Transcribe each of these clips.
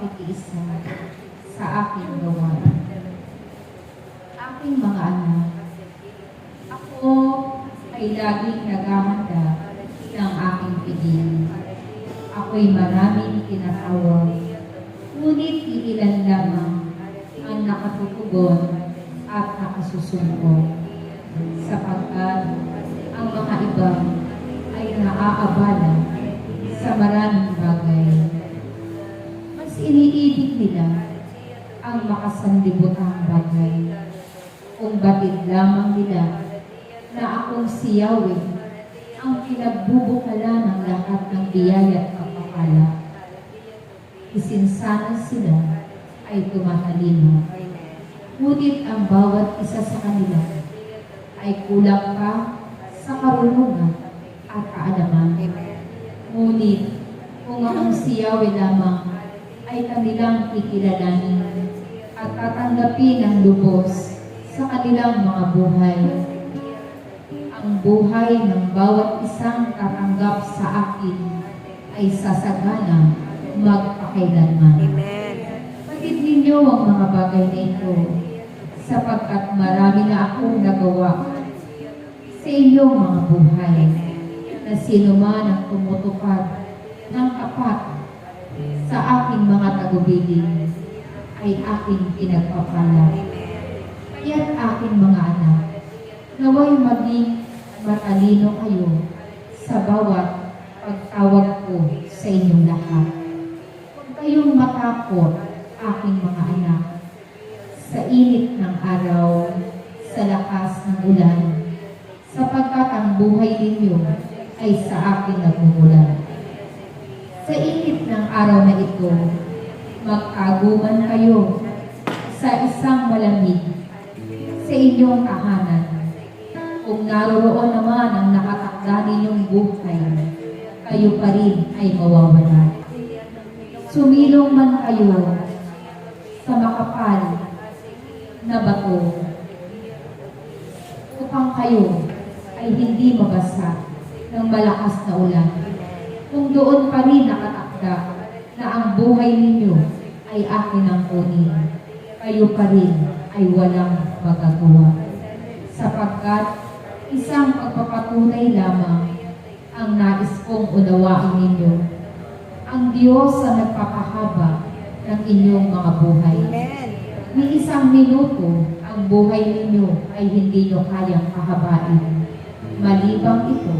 pakikiisa sa aking gawain. Aking mga anak, ako ay laging naghahanda ng aking piging. Ako'y maraming tinatawag, ngunit iilan lamang ang nakatutugon at nakasusumpong, sapagkat ang mga iba ay naaabala sa maraming bagay. Mas iniibig nila ang makasanlibutang bagay, kung batid lamang nila na akong si Yahweh ang pinagbubukala ng lahat ng biyaya at kapakala. Isinsanan sila ay tumatalino, ngunit ang bawat isa sa kanila ay kulang pa sa karunungan at kaalaman. Ngunit kung ang si Yahweh lamang ay kanilang kikilalanin at tatanggapin ang lubos sa kanilang mga buhay, ang buhay ng bawat isang tatanggap sa akin ay sasagana magpakailanman. Amen. Pagid ninyo ang mga bagay na ito, sapagkat marami na akong nagawa sa inyong mga buhay, na sino man ang tumutupad ng tapat sa aking mga tagubilin ay aking pinagpapala. Kaya't aking mga anak, naway maging matalino kayo sa bawat pagtawag ko sa inyong lahat. Huwag kayong matakot, aking mga anak, sa init ng araw, sa lakas ng ulan, sapagkat ang buhay ninyo ay sa akin nagmumulan. Sa init ng araw na ito, magtaguman kayo sa isang malamig sa inyong tahanan. Kung naroroon naman ang nakatakda ninyong buhay, kayo pa rin ay mawawala. Sumilong man kayo sa makapal na bato, upang kayo ay hindi mabasa ng malakas na ulan. Kung doon pa rin nakatakda na ang buhay ninyo ay akin ang kunin, kayo pa rin ay walang magagawa. Sapagkat isang pagpapatunay lamang ang nais kong unawain ninyo, ang Diyos sa nagpapahaba ng inyong mga buhay. Amen. Ni isang minuto, ang buhay ninyo ay hindi nyo kayang pahabain. Malibang ito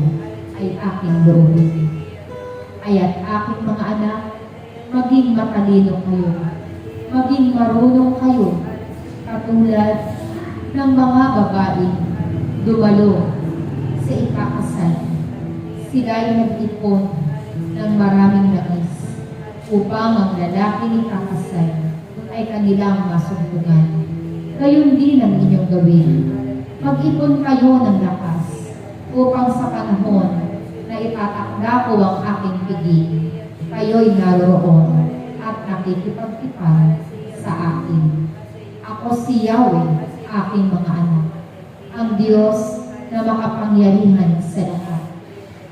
ay aking loobin. Kaya't aking mga anak, maging matalino kayo, maging marunong kayo, katulad ng mga babaeng dumalo sa ikakasal. Sila ay nag-ipon ng maraming nais upang ang lalaking ikakasal ay kanilang masumpungan. Gayon din ang inyong gawin. Mag-ipon kayo ng lakas upang sa panahon na itatakda ko ang aking piging, kayo'y naroroon at nakikipagtipan sa akin. Ako si Yahweh, aking mga anak, ang Diyos na makapangyarihan sa lahat.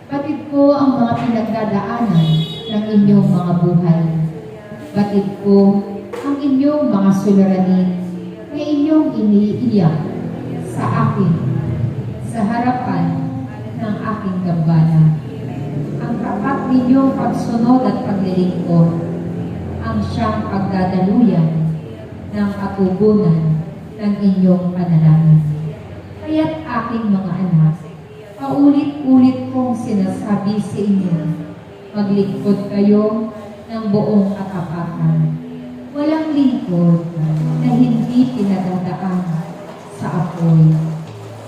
Batid ko ang mga pinagdadaanan ng inyong mga buhay. Batid ko ang inyong mga suliranin na inyong iniiyak sa akin, sa harapan ng aking gambala. Ang tapat ninyong pagsunod at paglilingkod ang siyang pagdadaluyan ng katugunan ng inyong panalangin. Kaya't aking mga anak, paulit-ulit kong sinasabi sa inyo, maglingkod kayo ng buong katapatan. Walang lingkod na hindi pinadadaan sa apoy,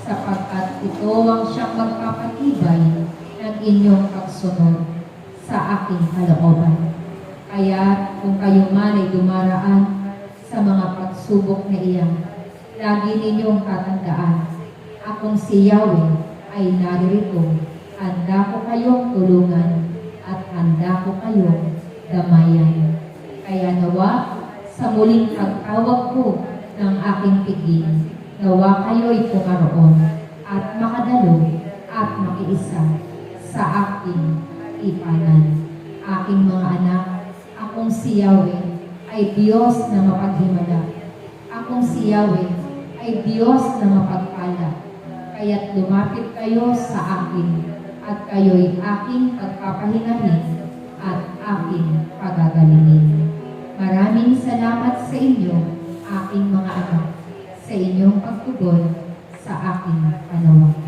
sapagkat ito ang siyang magpapatibay ng inyong pagsunod sa aking kalooban. Kaya kung kayo man ay dumaraan sa mga pagsubok na iyan, lagi ninyong tatandaan, akong si Yahweh ay naririto, handa ko kayong tulungan at handa ko kayong damayan. Kaya nawa sa muling pagtawag ko ng aking piging, nawa kayo'y pumaroon at makadalo at makiisa sa aking ipanan. Aking mga anak, akong si Yahweh ay Diyos na mapaghimala. Akong si Yahweh ay Diyos na mapagpala. Kaya't lumapit kayo sa akin at kayo'y aking pagpapahinahin at aking pagagalingin. Maraming salamat sa inyo, aking mga anak, sa inyong pagtugon sa aking panawag.